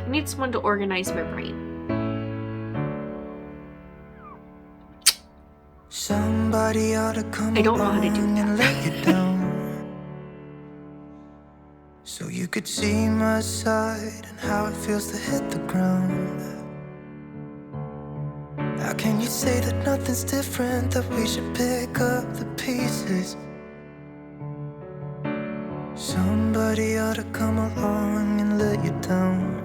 I need someone to organize my brain. Somebody ought to come I don't know how to do and that. let you down, so you could see my side and how it feels to hit the ground. How can you say that nothing's different, that we should pick up the pieces? Somebody ought to come along and let you down.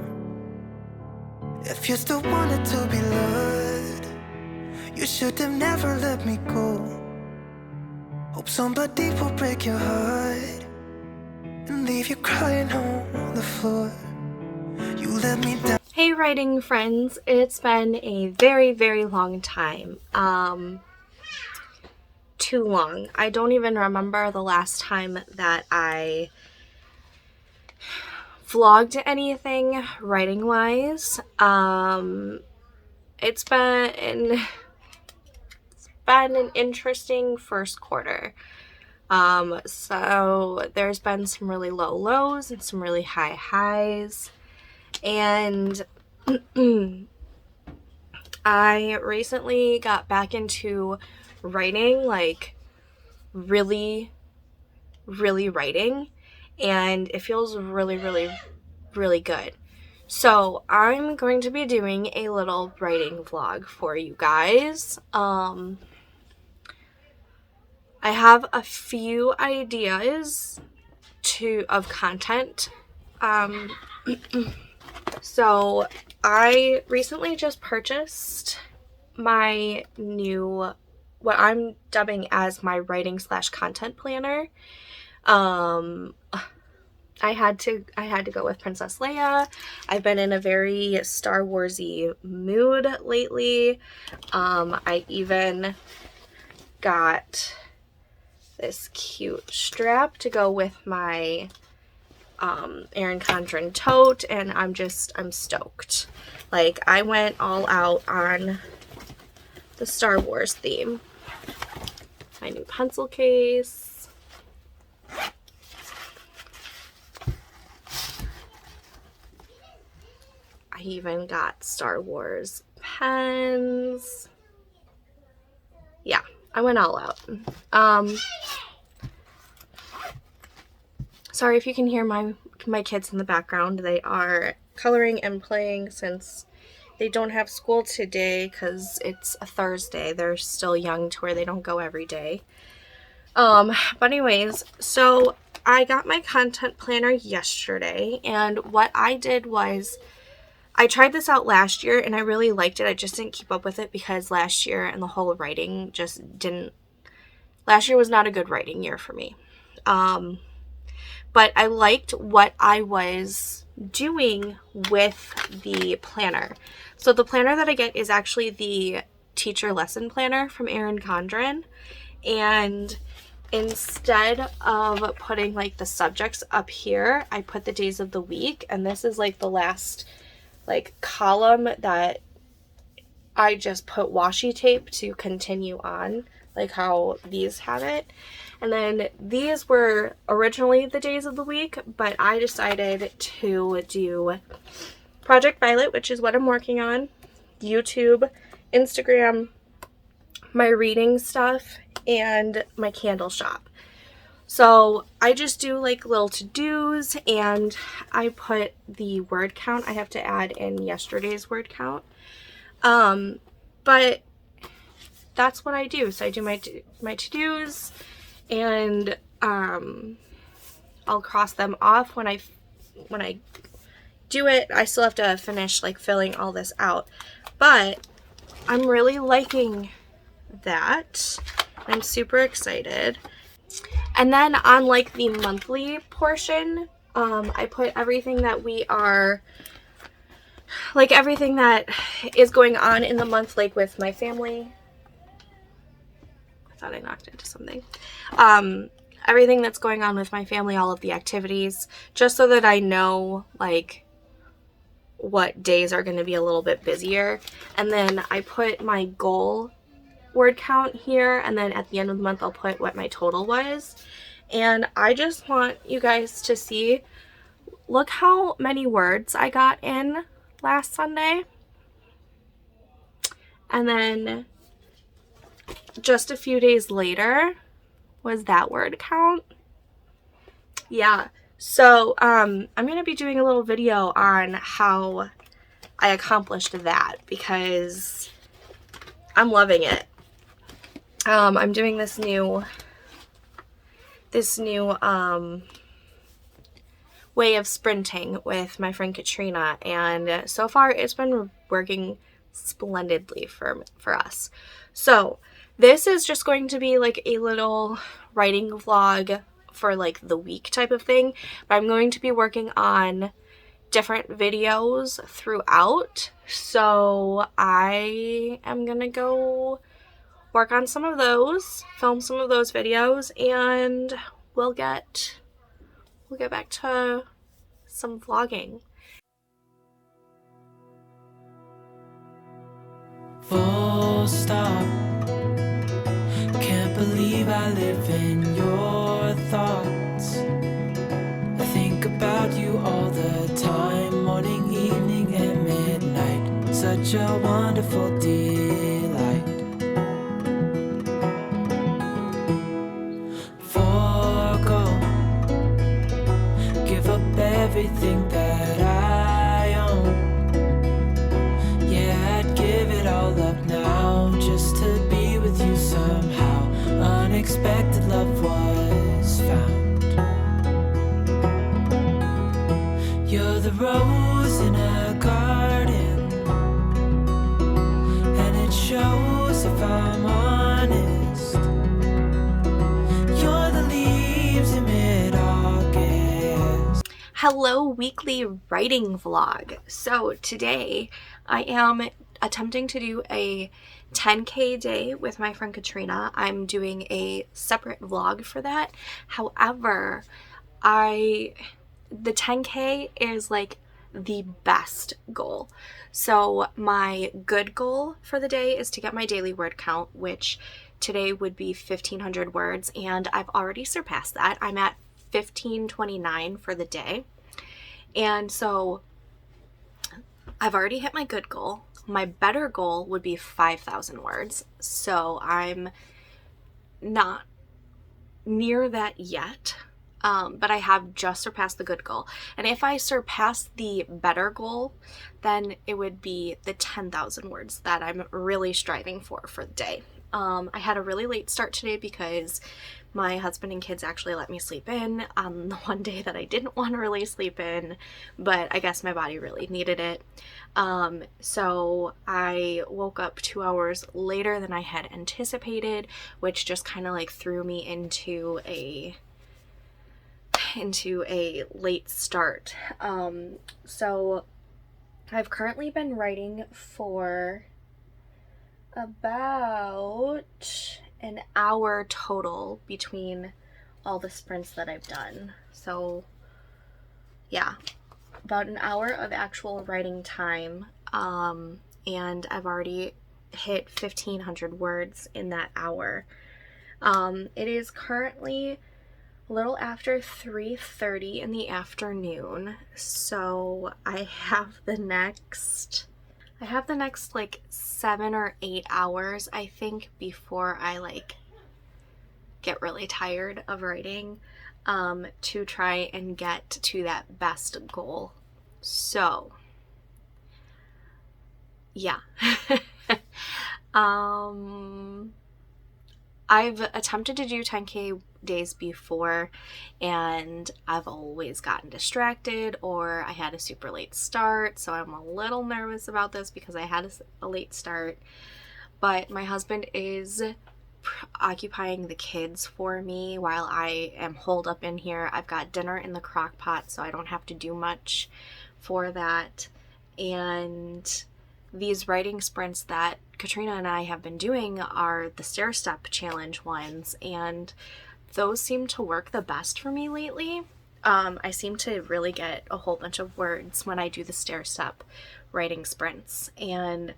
If you still wanted to be loved, you should have never let me go. Hope somebody will break your heart and leave you crying on the floor. You let me down. Hey writing friends, it's been a very, very long time. Too long. I don't even remember the last time that I vlogged anything writing wise. It's been an interesting first quarter. So there's been some really low lows and some really high highs. And I recently got back into writing, like really writing, and it feels really, really, really good. So I'm going to be doing a little writing vlog for you guys. I have a few ideas of content. So I recently just purchased my new, what I'm dubbing as my writing / content planner. I had to go with Princess Leia. I've been in a very Star Warsy mood lately. I even got this cute strap to go with my Erin Condren tote, and I'm stoked. Like, I went all out on the Star Wars theme. My new pencil case. I even got Star Wars pens. Yeah, I went all out. Sorry if you can hear my kids in the background. They are coloring and playing since they don't have school today because it's a Thursday. They're still young to where they don't go every day. But anyways, so I got my content planner yesterday, and what I did was I tried this out last year and I really liked it. I just didn't keep up with it because last year and the whole writing last year was not a good writing year for me. But I liked what I was doing with the planner. So the planner that I get is actually the teacher lesson planner from Erin Condren. And instead of putting like the subjects up here, I put the days of the week. And this is like the last like column that I just put washi tape to continue on, like how these have it. And then these were originally the days of the week, but I decided to do Project Violet, which is what I'm working on, YouTube, Instagram, my reading stuff, and my candle shop. So I just do like little to-dos, and I put the word count. I have to add in yesterday's word count. But that's what I do. So I do my to-dos, and I'll cross them off when I do it. I still have to finish like filling all this out, but I'm really liking that. I'm super excited. And then on like the monthly portion, I put everything that everything that is going on in the month, like with my family. I thought I knocked into something. Everything that's going on with my family, all of the activities, just so that I know like what days are going to be a little bit busier. And then I put my goal word count here, and then at the end of the month I'll put what my total was. And I just want you guys to see, look how many words I got in last Sunday. And then just a few days later was that word count. Yeah. So I'm going to be doing a little video on how I accomplished that because I'm loving it. I'm doing this new way of sprinting with my friend Katrina, and so far it's been working splendidly for us. So this is just going to be like a little writing vlog for like the week type of thing, but I'm going to be working on different videos throughout, so I am gonna go work on some of those, film some of those videos, and we'll get back to some vlogging. Full stop. Can't believe I live in your thoughts. I think about you all the time, morning, evening, and midnight. Such a wonderful delight. Forgo, give up everything that I own. Yeah, I'd give it all up now just to be with you somehow. Unexpected love was found. You're the rose in a garden, and it shows if I'm honest. You're the leaves in mid-August. Hello, weekly writing vlog. So today I am attempting to do a 10K day with my friend Katrina. I'm doing a separate vlog for that. However, the 10K is like the best goal. So my good goal for the day is to get my daily word count, which today would be 1,500 words, and I've already surpassed that. I'm at 1,529 for the day. And so I've already hit my good goal. My better goal would be 5,000 words. So I'm not near that yet, but I have just surpassed the good goal. And if I surpass the better goal, then it would be the 10,000 words that I'm really striving for the day. I had a really late start today because my husband and kids actually let me sleep in on the one day that I didn't want to really sleep in, but I guess my body really needed it. So I woke up 2 hours later than I had anticipated, which just kind of like threw me into a late start. So I've currently been writing for about an hour total between all the sprints that I've done. So yeah, about an hour of actual writing time, and I've already hit 1,500 words in that hour. It is currently a little after 3:30 in the afternoon, so I have the next like 7 or 8 hours, I think, before I like get really tired of writing, to try and get to that best goal. So yeah. I've attempted to do 10K days before, and I've always gotten distracted, or I had a super late start, so I'm a little nervous about this because I had a late start. But my husband is occupying the kids for me while I am holed up in here. I've got dinner in the crock pot, so I don't have to do much for that. And these writing sprints that Katrina and I have been doing are the stair step challenge ones, and those seem to work the best for me lately. I seem to really get a whole bunch of words when I do the stair step writing sprints, and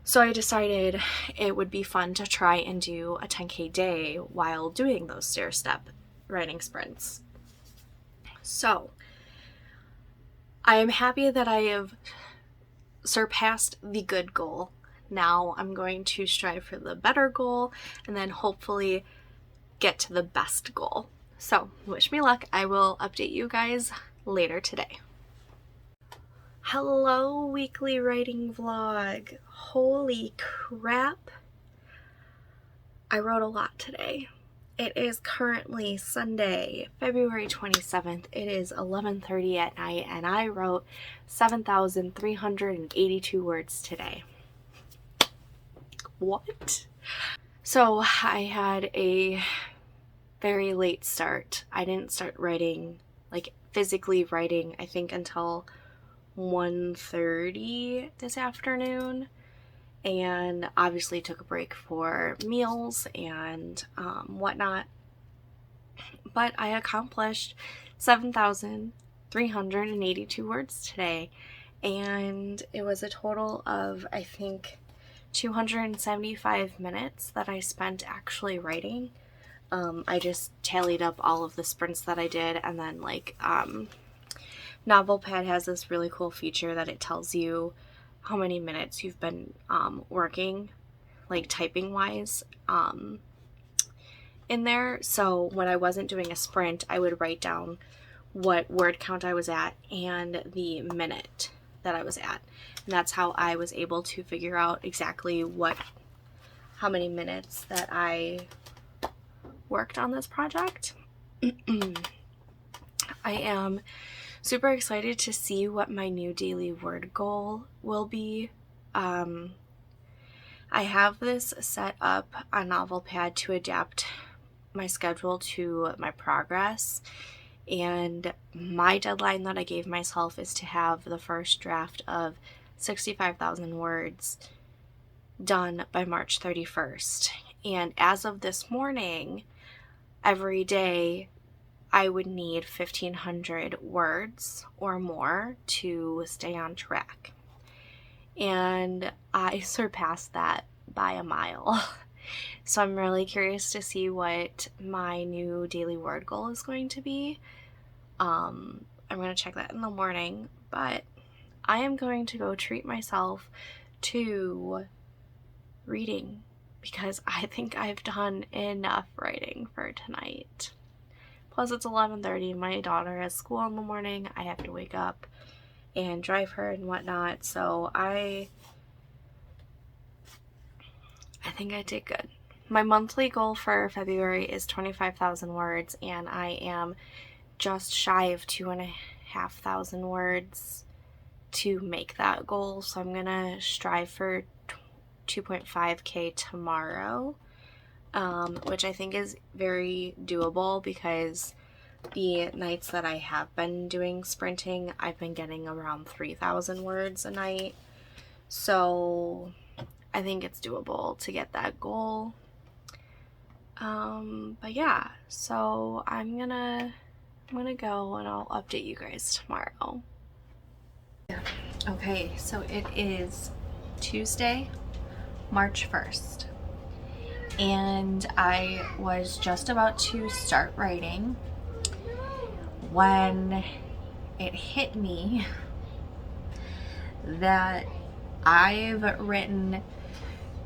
so I decided it would be fun to try and do a 10K day while doing those stair step writing sprints. So I am happy that I have surpassed the good goal. Now I'm going to strive for the better goal and then hopefully get to the best goal. So wish me luck. I will update you guys later today. Hello, weekly writing vlog. Holy crap. I wrote a lot today. It is currently Sunday, February 27th. It is 11:30 at night and I wrote 7,382 words today. What? So I had a very late start. I didn't start writing, like physically writing, I think until 1:30 this afternoon, and obviously took a break for meals and whatnot. But I accomplished 7,382 words today, and it was a total of, I think, 275 minutes that I spent actually writing. I just tallied up all of the sprints that I did, and then NovelPad has this really cool feature that it tells you how many minutes you've been working, like typing wise, in there. So when I wasn't doing a sprint, I would write down what word count I was at and the minute that I was at. And that's how I was able to figure out exactly how many minutes that I worked on this project. I am super excited to see what my new daily word goal will be. I have this set up on NovelPad to adapt my schedule to my progress, and my deadline that I gave myself is to have the first draft of 65,000 words done by March 31st. And as of this morning, every day I would need 1,500 words or more to stay on track. And I surpassed that by a mile. So I'm really curious to see what my new daily word goal is going to be. I'm going to check that in the morning, but I am going to go treat myself to reading because I think I've done enough writing for tonight. Plus it's 11:30, my daughter has school in the morning, I have to wake up and drive her and whatnot, so I think I did good. My monthly goal for February is 25,000 words, and I am just shy of 2,500 words to make that goal, so I'm gonna strive for 2.5k tomorrow, which I think is very doable because the nights that I have been doing sprinting, I've been getting around 3,000 words a night, so I think it's doable to get that goal. But yeah, so I'm gonna go and I'll update you guys tomorrow. Okay, so it is Tuesday, March 1st, and I was just about to start writing when it hit me that I've written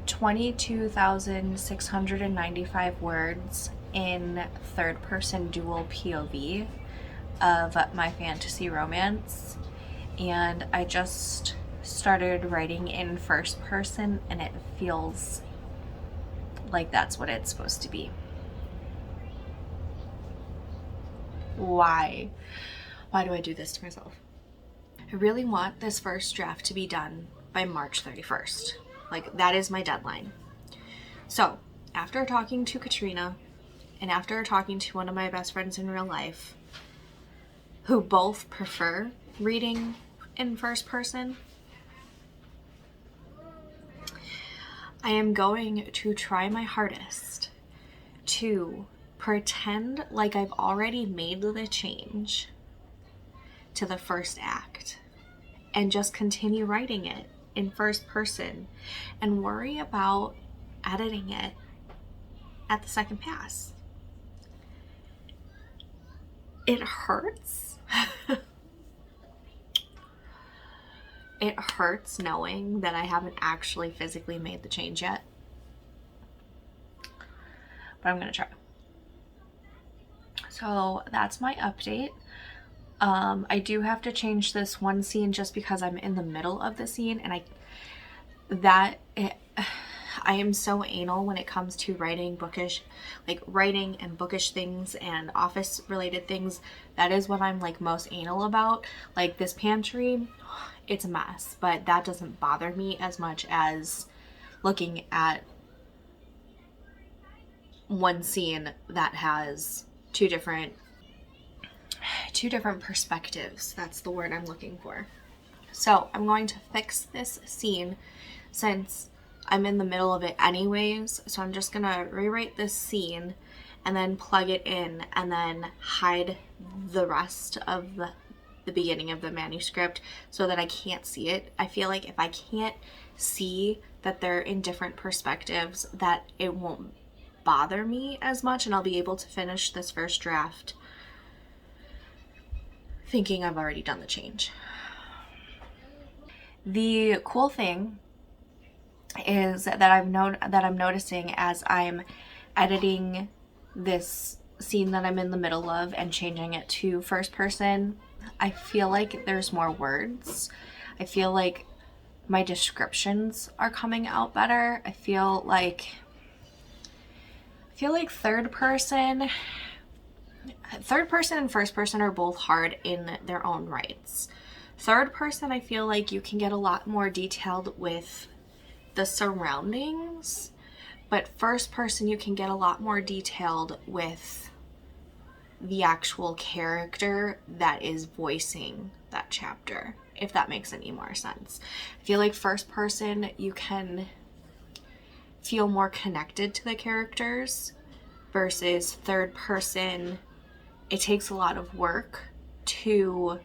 22,695 words in third-person dual POV of my fantasy romance, and I just started writing in first person, and it feels like that's what it's supposed to be. Why do I do this to myself? I really want this first draft to be done by March 31st. Like, that is my deadline. So after talking to Katrina and after talking to one of my best friends in real life, who both prefer reading in first person, I am going to try my hardest to pretend like I've already made the change to the first act and just continue writing it in first person and worry about editing it at the second pass. It hurts. it hurts knowing that I haven't actually physically made the change yet. But I'm gonna try. So that's my update. I do have to change this one scene just because I'm in the middle of the scene, and I am so anal when it comes to writing and bookish things and office related things. That is what I'm like most anal about. Like this pantry, it's a mess, but that doesn't bother me as much as looking at one scene that has two different perspectives. That's the word I'm looking for. So I'm going to fix this scene since I'm in the middle of it anyways. So I'm just gonna rewrite this scene and then plug it in and then hide the rest of the beginning of the manuscript so that I can't see it. I feel like if I can't see that they're in different perspectives, that it won't bother me as much, and I'll be able to finish this first draft thinking I've already done the change. The cool thing is that I'm noticing as I'm editing this scene that I'm in the middle of and changing it to first person, I feel like there's more words. I feel like my descriptions are coming out better. I feel like third person and first person are both hard in their own rights. Third person, I feel like you can get a lot more detailed with the surroundings, but first person you can get a lot more detailed with the actual character that is voicing that chapter, if that makes any more sense. I feel like first person you can feel more connected to the characters, versus third person it takes a lot of work to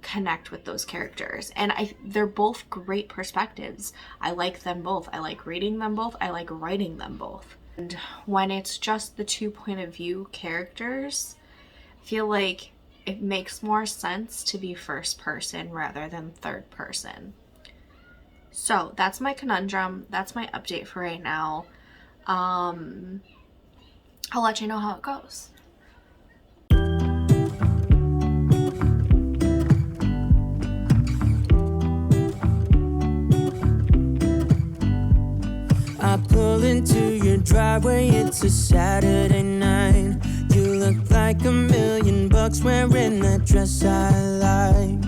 connect with those characters. And they're both great perspectives. I like them both. I like reading them both. I like writing them both. And when it's just the two point of view characters, I feel like it makes more sense to be first person rather than third person. So that's my conundrum. That's my update for right now. I'll let you know how it goes. I pull into your driveway, it's a Saturday night. You look like $1,000,000 wearing that dress I like.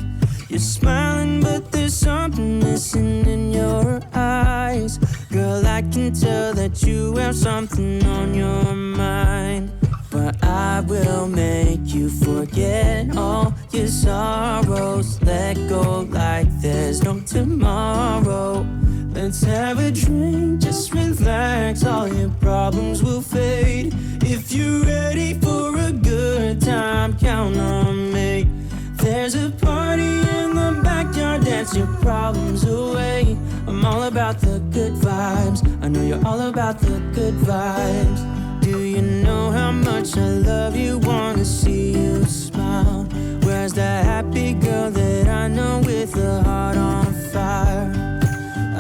You're smiling, but there's something missing in your eyes. Girl, I can tell that you have something on your mind. But I will make you forget all your sorrows. Let go like there's no tomorrow. Let's have a drink, just relax, all your problems will fade. If you're ready for a good time, count on me. There's a party in the backyard, dance your problems away. I'm all about the good vibes, I know you're all about the good vibes. Do you know how much I love you, wanna see you smile? Where's that happy girl that I know with a heart on fire?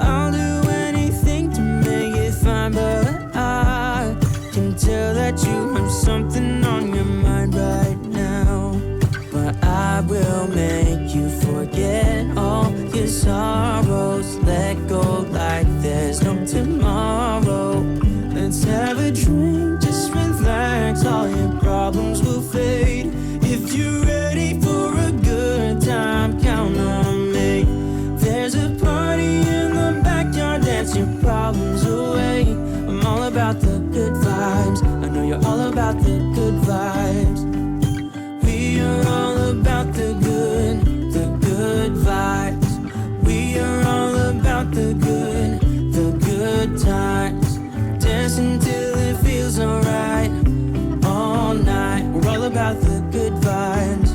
I'll do anything to make it fine, but I can tell that you have something on your mind right now. But I will make you forget all your sorrows. Let go like there's no tomorrow. Let's have a drink, just relax, all your problems will fade. If you're ready for a good time, count on me. There's a party in the backyard, dance your problems away. I'm all about the good vibes, I know you're all about the good vibes. We are all about the good vibes. We are all about the good times. Dancing till it feels alright, all night. We're all about the good vibes,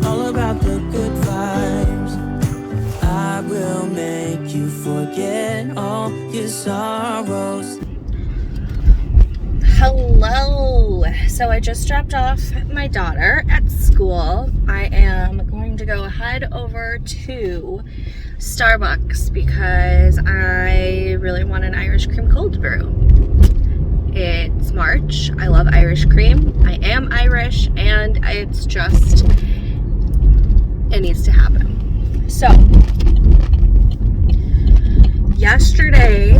all about the good vibes. I will make you forget all your sorrows. Hello. So I just dropped off my daughter at school. I am going to go head over to Starbucks because I really want an Irish cream cold brew. It's March. I love Irish cream. I am Irish, and it's just, it needs to happen. So, yesterday,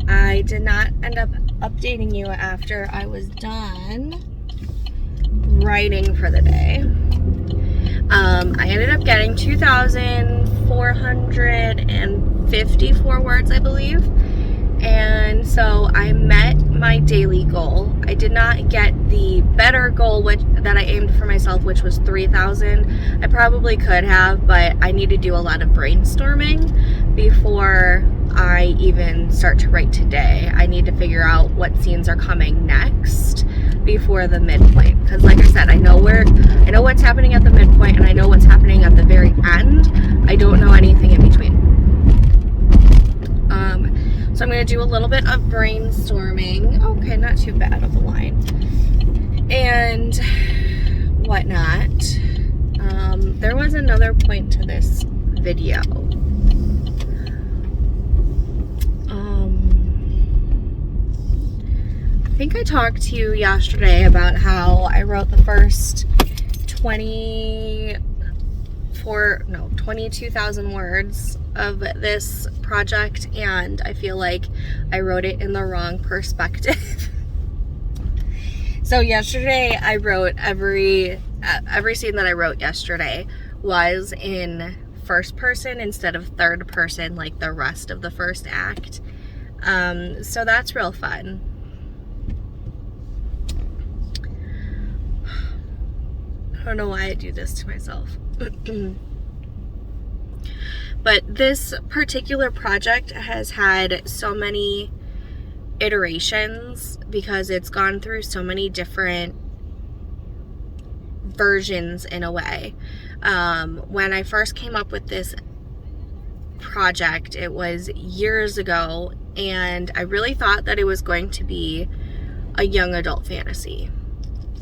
I did not end up updating you after I was done writing for the day. I ended up getting 2,454 words, I believe. And so I met my daily goal. I did not get the better goal that I aimed for myself, which was 3,000. I probably could have, but I need to do a lot of brainstorming before I even start to write today. I need to figure out what scenes are coming next before the midpoint. Because like I said, I know what's happening at the midpoint, and I know what's happening at the very end. I don't know anything in between. So I'm going to do a little bit of brainstorming. Okay, not too bad of a line. And whatnot. There was another point to this video. I think I talked to you yesterday about how I wrote the first 22,000 words of this project, and I feel like I wrote it in the wrong perspective. So yesterday I wrote every scene that I wrote yesterday was in first person instead of third person like the rest of the first act. So that's real fun. I don't know why I do this to myself. But this particular project has had so many iterations because it's gone through so many different versions in a way. When I first came up with this project, it was years ago, and I really thought that it was going to be a young adult fantasy.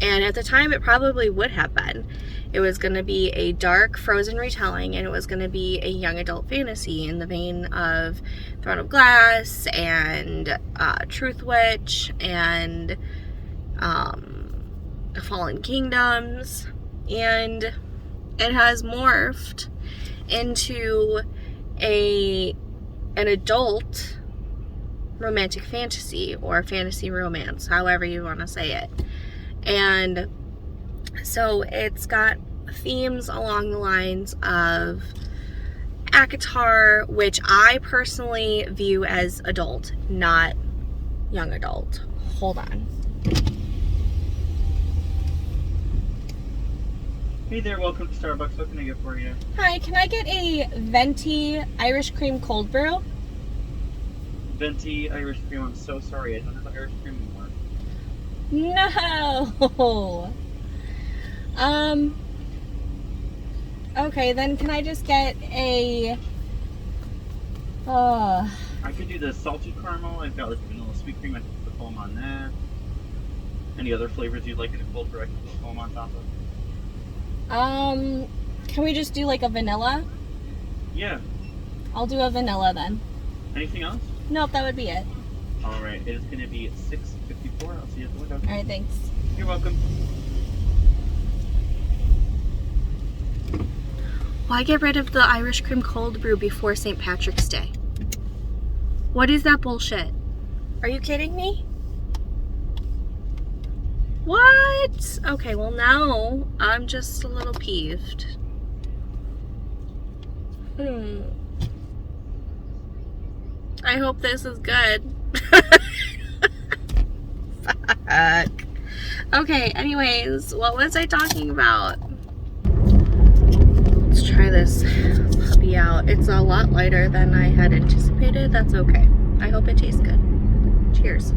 And at the time, it probably would have been. It was going to be a dark Frozen retelling, and it was going to be a young adult fantasy in the vein of Throne of Glass and Truth Witch and Fallen Kingdoms. And it has morphed into an adult romantic fantasy or fantasy romance, however you want to say it. And so it's got themes along the lines of ACOTAR, which I personally view as adult, not young adult. Hold on. Hey there, welcome to Starbucks. What can I get for you? Hi, can I get a venti Irish cream cold brew? Venti Irish cream. I'm so sorry, I don't have Irish cream anymore. No. Okay, then can I just get a I could do the salted caramel. I've got like vanilla sweet cream. I can put the foam on that. Any other flavors you'd like in a cold brew? I can put foam on top of. Can we just do like a vanilla? Yeah. I'll do a vanilla then. Anything else? Nope, that would be it. Alright, it is going to be 6:54. I'll see you at the window. Alright, thanks. You're welcome. Why get rid of the Irish cream cold brew before St. Patrick's Day? What is that bullshit? Are you kidding me? What? Okay, well now I'm just a little peeved. I hope this is good. Fuck. Okay, anyways, what was I talking about? Let's try this puppy out. It's a lot lighter than I had anticipated. That's okay. I hope it tastes good. Cheers.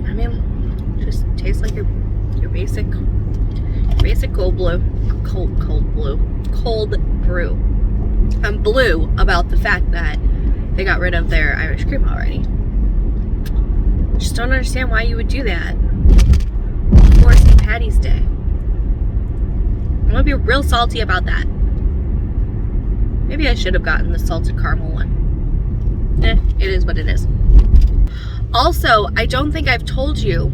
I mean, just tastes like your basic cold brew. I'm blue about the fact that they got rid of their Irish cream already. Just don't understand why you would do that. Patty's Day. I'm gonna be real salty about that. Maybe I should have gotten the salted caramel one. It is what it is. Also, I don't think I've told you,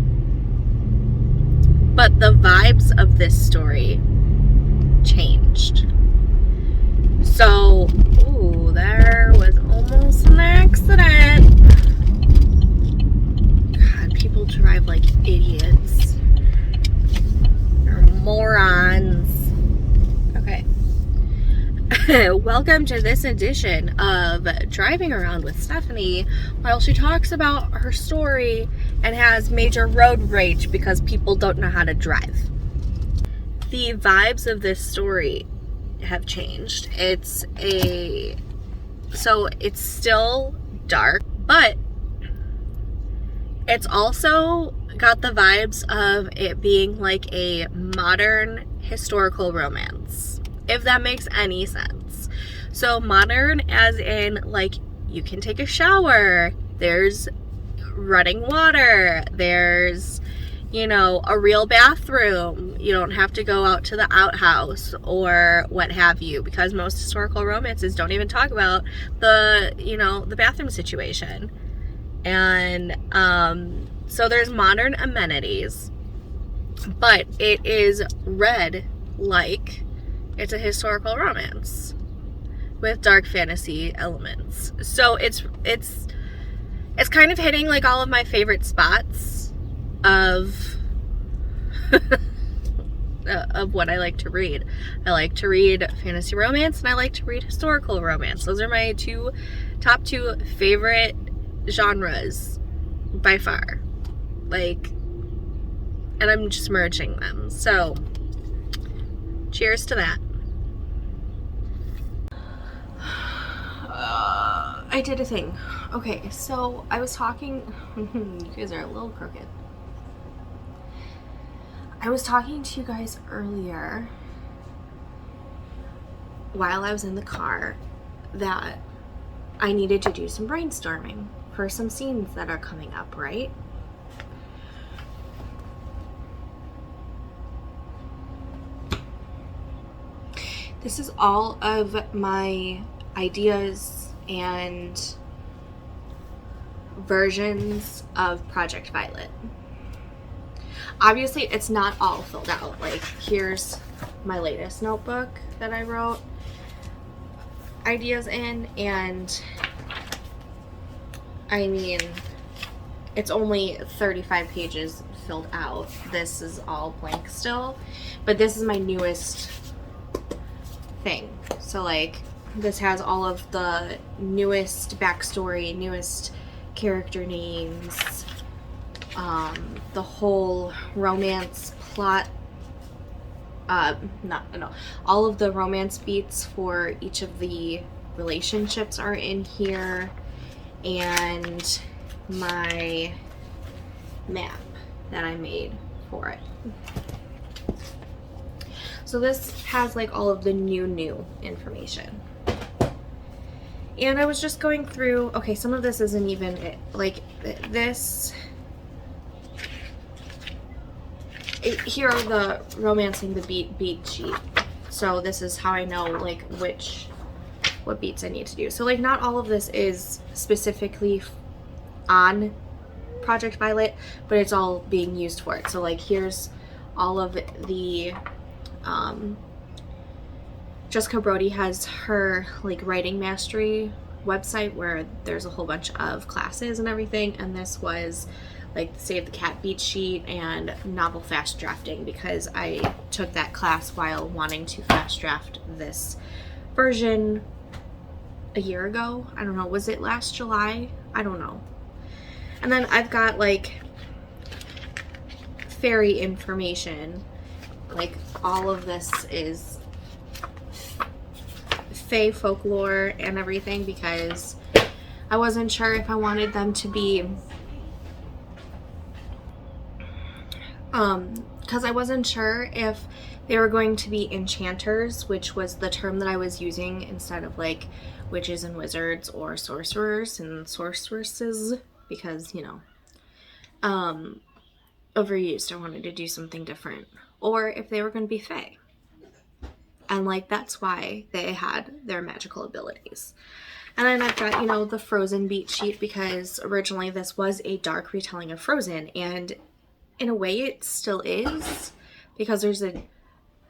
but the vibes of this story changed. So, ooh, there was almost an accident. God, people drive like idiots. They're morons. Okay. Welcome to this edition of Driving Around with Stephanie while she talks about her story and has major road rage because people don't know how to drive. The vibes of this story have changed. It's still dark, but it's also got the vibes of it being like a modern historical romance, if that makes any sense. So modern as in, like, you can take a shower, there's running water, there's, you know, a real bathroom. You don't have to go out to the outhouse or what have you, because most historical romances don't even talk about the bathroom situation. And so there's modern amenities, but it is read like it's a historical romance with dark fantasy elements. So it's kind of hitting like all of my favorite spots of of what I like to read. I like to read fantasy romance and I like to read historical romance. Those are my top two favorite genres by far. Like, and I'm just merging them. So, cheers to that. I did a thing. Okay, so I was talking. You guys are a little crooked. I was talking to you guys earlier while I was in the car that I needed to do some brainstorming for some scenes that are coming up, right? This is all of my ideas and versions of Project Violet. Obviously, it's not all filled out. Like, here's my latest notebook that I wrote ideas in, and I mean, it's only 35 pages filled out. This is all blank still, but this is my newest thing. So, like, this has all of the newest backstory, newest character names, the whole romance plot, all of the romance beats for each of the relationships are in here, and my map that I made for it. So this has like all of the new information. And I was just going through, okay, some of this isn't even it. Like this, here are the romancing the beat sheet. So this is how I know like what beats I need to do. So like not all of this is specifically on Project Violet, but it's all being used for it. So like here's all of the Jessica Brody has her like writing mastery website where there's a whole bunch of classes and everything, and this was like Save the Cat beat sheet and novel fast drafting, because I took that class while wanting to fast draft this version a year ago. I don't know, was it last July? I don't know. And then I've got like fairy information. Like all of this is fae folklore and everything, because I wasn't sure if I wanted them to be because I wasn't sure if they were going to be enchanters, which was the term that I was using, instead of like witches and wizards or sorcerers and sorceresses, because, you know, overused. I wanted to do something different. Or if they were going to be fae. And like that's why they had their magical abilities. And then I've got, you know, the Frozen beat sheet because originally this was a dark retelling of Frozen, and in a way it still is because there's a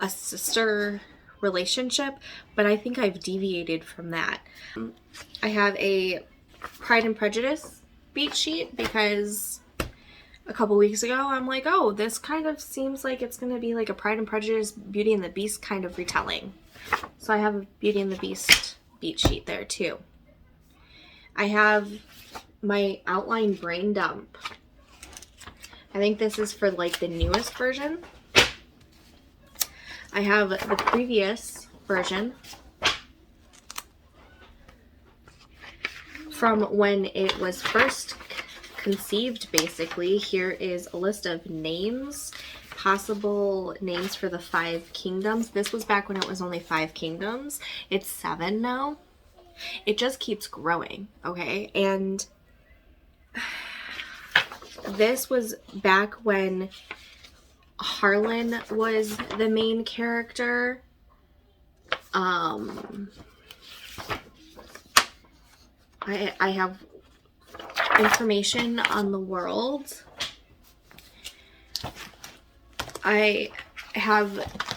sister relationship, but I think I've deviated from that. I have a Pride and Prejudice beat sheet because a couple weeks ago I'm like, oh, this kind of seems like it's going to be like a Pride and Prejudice Beauty and the Beast kind of retelling. So I have a Beauty and the Beast beat sheet there too. I have my outline brain dump. I think this is for like the newest version. I have the previous version from when it was first conceived, basically. Here is a list of names, possible names for the 5 kingdoms. This was back when it was only 5 kingdoms. It's 7 now. It just keeps growing, okay? And this was back when Harlan was the main character. I have information on the world. I have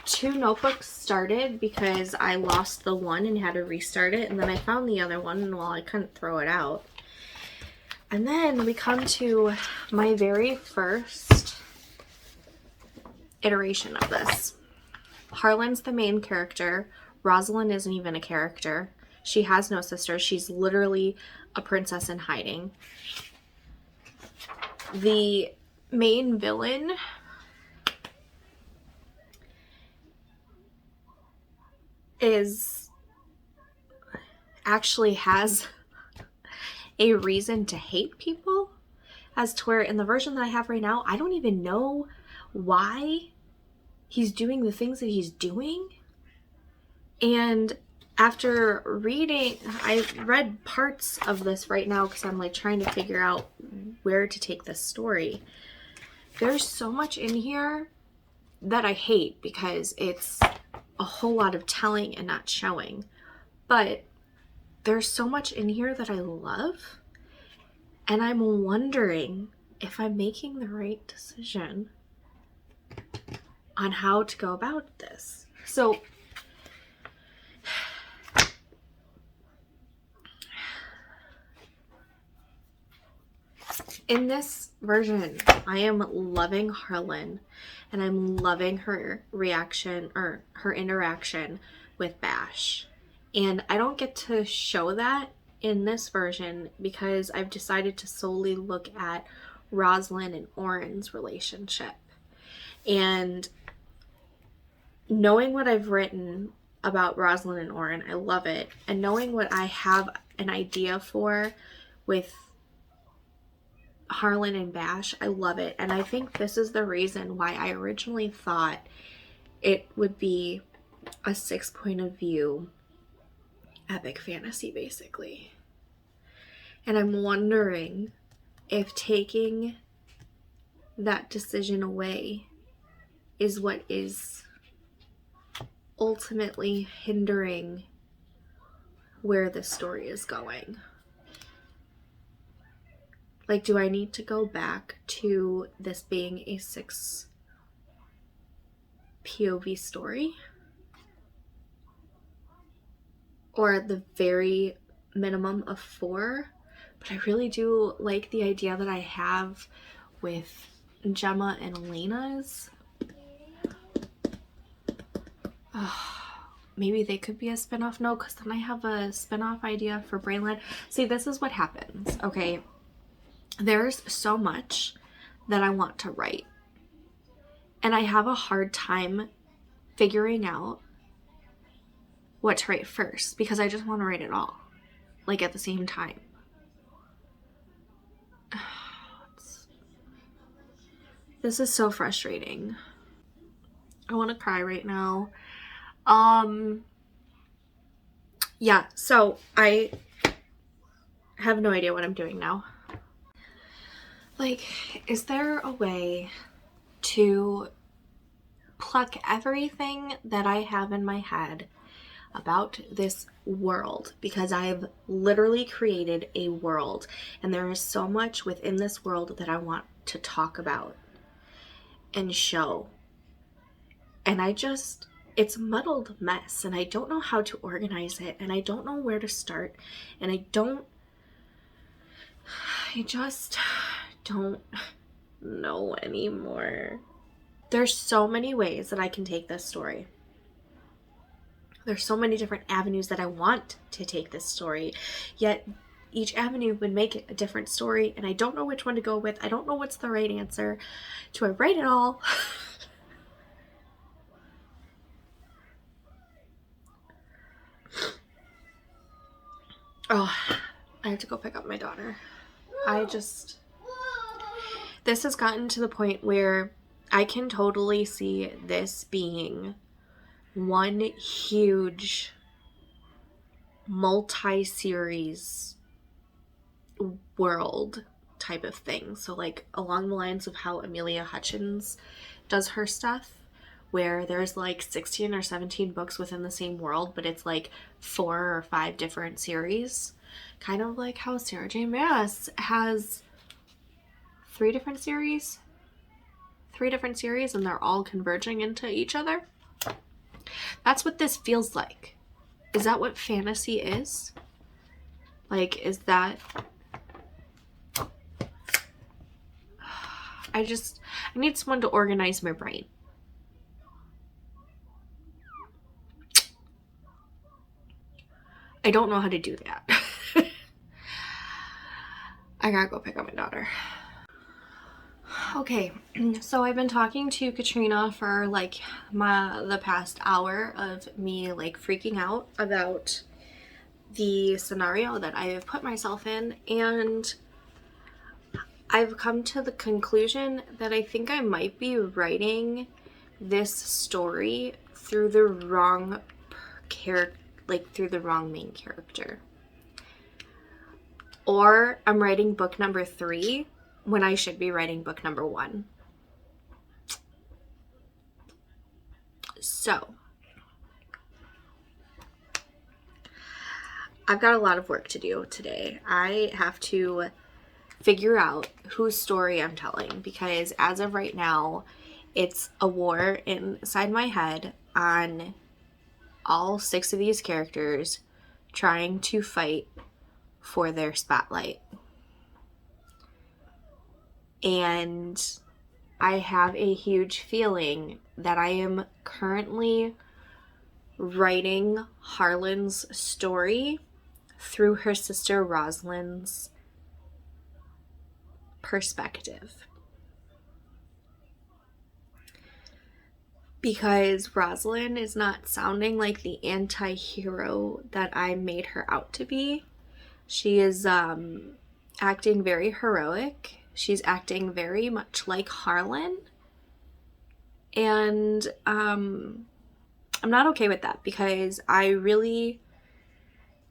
2 notebooks started because I lost the one and had to restart it, and then I found the other one, and well, I couldn't throw it out. And then we come to my very first iteration of this. Harlan's the main character. Rosalind isn't even a character. She has no sister. She's literally a princess in hiding. The main villain actually has a reason to hate people, as to where in the version that I have right now, I don't even know why he's doing the things that he's doing. And after reading, I read parts of this right now because I'm like trying to figure out where to take this story. There's so much in here that I hate because it's a whole lot of telling and not showing. But there's so much in here that I love, and I'm wondering if I'm making the right decision on how to go about this. So in this version, I am loving Harlan, and I'm loving her reaction or her interaction with Bash. And I don't get to show that in this version because I've decided to solely look at Rosalind and Oren's relationship. And knowing what I've written about Rosalind and Oren, I love it. And knowing what I have an idea for with Harlan and Bash, I love it. And I think this is the reason why I originally thought it would be a 6 point of view epic fantasy, basically. And I'm wondering if taking that decision away is what is ultimately hindering where the story is going. Like, do I need to go back to this being a 6 POV story? Or at the very minimum of 4? But I really do like the idea that I have with Gemma and Elena's. Maybe they could be a spinoff. No, because then I have a spinoff idea for Brainland. See, this is what happens, okay? There's so much that I want to write. And I have a hard time figuring out what to write first because I just want to write it all, like at the same time. This is so frustrating. I want to cry right now. Yeah, so I have no idea what I'm doing now. Like, is there a way to pluck everything that I have in my head about this world? Because I've literally created a world, and there is so much within this world that I want to talk about and show. And it's a muddled mess, and I don't know how to organize it, and I don't know where to start, and I just don't know anymore. There's so many ways that I can take this story. There's so many different avenues that I want to take this story, yet each avenue would make it a different story, and I don't know which one to go with. I don't know what's the right answer. Do I write it all? Oh, I have to go pick up my daughter. This has gotten to the point where I can totally see this being one huge multi-series world type of thing. So like along the lines of how Amelia Hutchins does her stuff, where there's like 16 or 17 books within the same world, but it's like 4 or 5 different series. Kind of like how Sarah J. Maas has 3 different series, and they're all converging into each other. That's what this feels like. Is that what fantasy is? Like, is that... I need someone to organize my brain. I don't know how to do that. I gotta go pick up my daughter. Okay, so I've been talking to Katrina for like the past hour of me like freaking out about the scenario that I have put myself in, and I've come to the conclusion that I think I might be writing this story through the wrong through the wrong main character. Or I'm writing book number 3 when I should be writing book number 1. So, I've got a lot of work to do today. I have to figure out whose story I'm telling, because as of right now, it's a war inside my head on all 6 of these characters trying to fight for their spotlight. And I have a huge feeling that I am currently writing Harlan's story through her sister Rosalind's perspective. Because Rosalind is not sounding like the anti-hero that I made her out to be. She is acting very heroic. She's acting very much like Harlan. And I'm not okay with that, because I really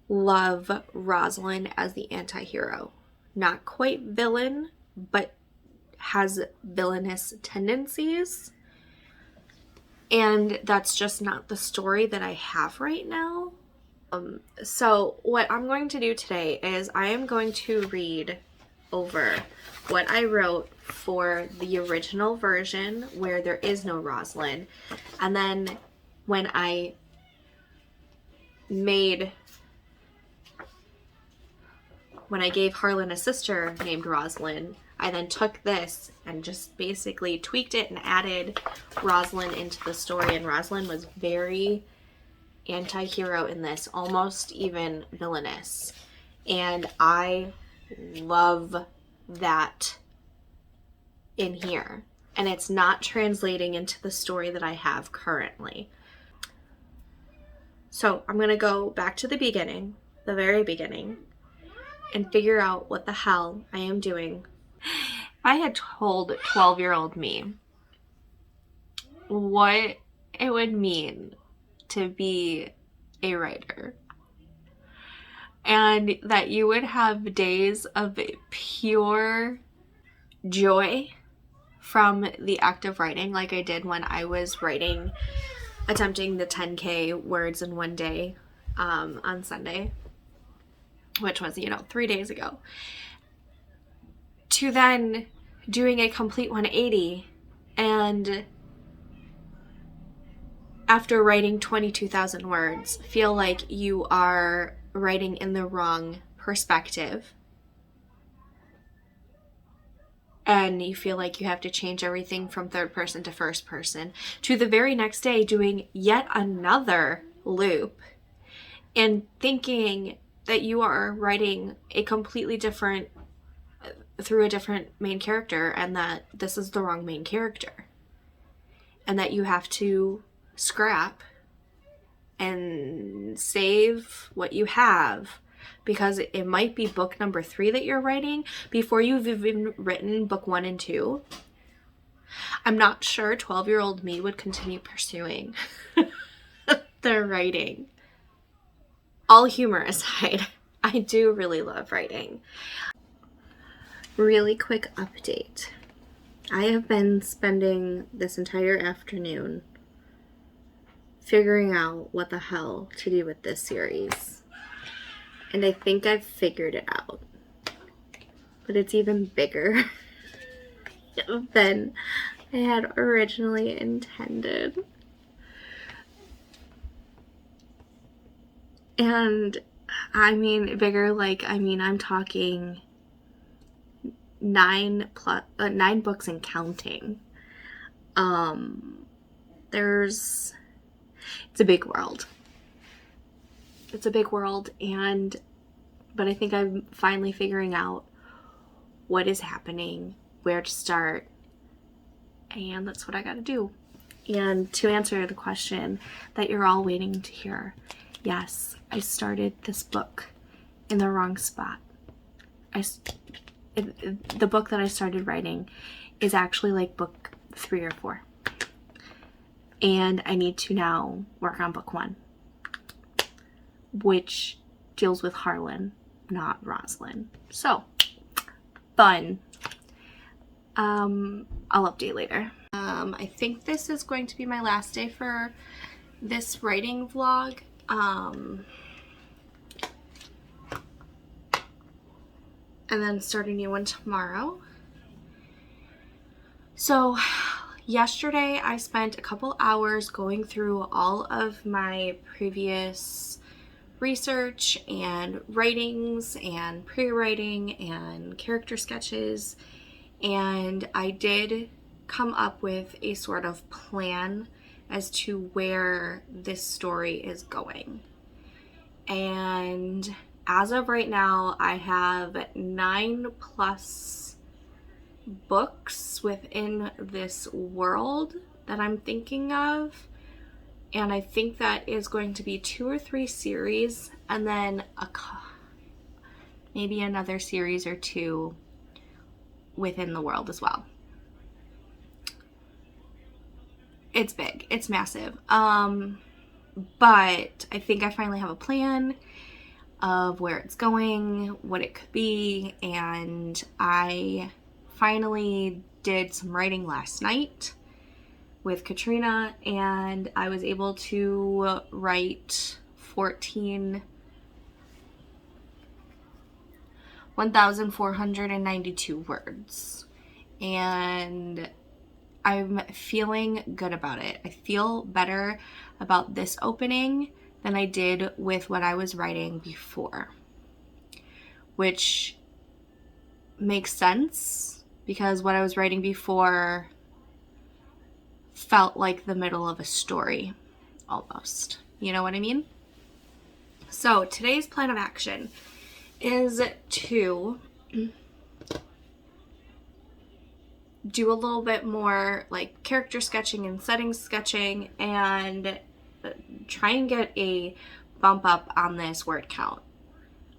love Rosalind as the anti-hero. Not quite villain, but has villainous tendencies. And that's just not the story that I have right now. So what I'm going to do today is I am going to read over what I wrote for the original version where there is no Rosalind. And then when I gave Harlan a sister named Rosalind, I then took this and just basically tweaked it and added Rosalind into the story. And Rosalind was very anti-hero in this, almost even villainous. And I love that in here. And it's not translating into the story that I have currently. So I'm going to go back to the beginning, the very beginning, and figure out what the hell I am doing. If I had told 12-year-old me what it would mean to be a writer, and that you would have days of pure joy from the act of writing, like I did when I was attempting the 10K words in one day on Sunday, which was, 3 days ago, to then doing a complete 180 and after writing 22,000 words, feel like you are writing in the wrong perspective. And you feel like you have to change everything from third person to first person, to the very next day doing yet another loop and thinking that you are writing a completely different, through a different main character, and that this is the wrong main character. And that you have to scrap and save what you have, because it might be book number 3 that you're writing before you've even written book 1 and 2. I'm not sure 12-year-old me would continue pursuing their writing. All humor aside, I do really love writing. Really quick update. I have been spending this entire afternoon figuring out what the hell to do with this series. And I think I've figured it out. But it's even bigger than I had originally intended. And I mean bigger, like, I'm talking 9 books and counting. It's a big world. It's a big world, but I think I'm finally figuring out what is happening, where to start, and that's what I gotta do. And to answer the question that you're all waiting to hear, yes, I started this book in the wrong spot. The book that I started writing is actually like book 3 or 4. And I need to now work on book 1, which deals with Harlan, not Rosalind. So, fun. I'll update later. I think this is going to be my last day for this writing vlog. And then start a new one tomorrow. So yesterday I spent a couple hours going through all of my previous research and writings and pre-writing and character sketches, and I did come up with a sort of plan as to where this story is going. And as of right now, I have 9+ books within this world that I'm thinking of. And I think that is going to be 2 or 3 series, and then maybe another series or 2 within the world as well. It's big. It's massive. But I think I finally have a plan of where it's going, what it could be, and I finally did some writing last night with Katrina, and I was able to write 1,492 words, and I'm feeling good about it. I feel better about this opening than I did with what I was writing before, which makes sense because what I was writing before felt like the middle of a story almost. You know what I mean? So today's plan of action is to do a little bit more like character sketching and setting sketching and try and get a bump up on this word count.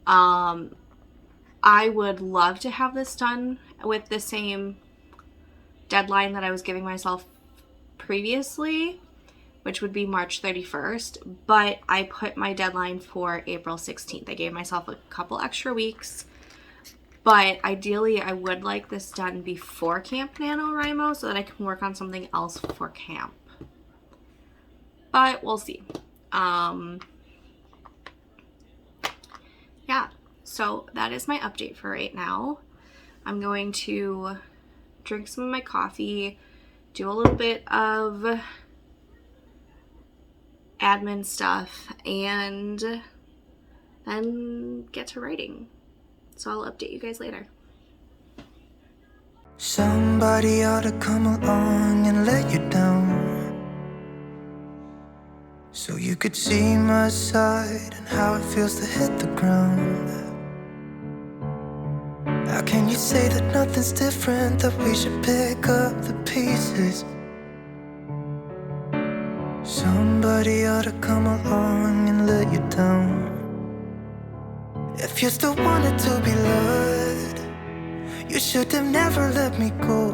I would love to have this done with the same deadline that I was giving myself previously, which would be March 31st, but I put my deadline for April 16th. I gave myself a couple extra weeks, But ideally, I would like this done before Camp NaNoWriMo so that I can work on something else for camp. But we'll see. Yeah, so that is my update for right now. I'm going to drink some of my coffee, do a little bit of admin stuff, and then get to writing. So I'll update you guys later. Somebody ought to come along and let you down, so you could see my side and how it feels to hit the ground. How can you say that nothing's different, that we should pick up the pieces? Somebody ought to come along and let you down. If you still wanted to be loved, you should have never let me go.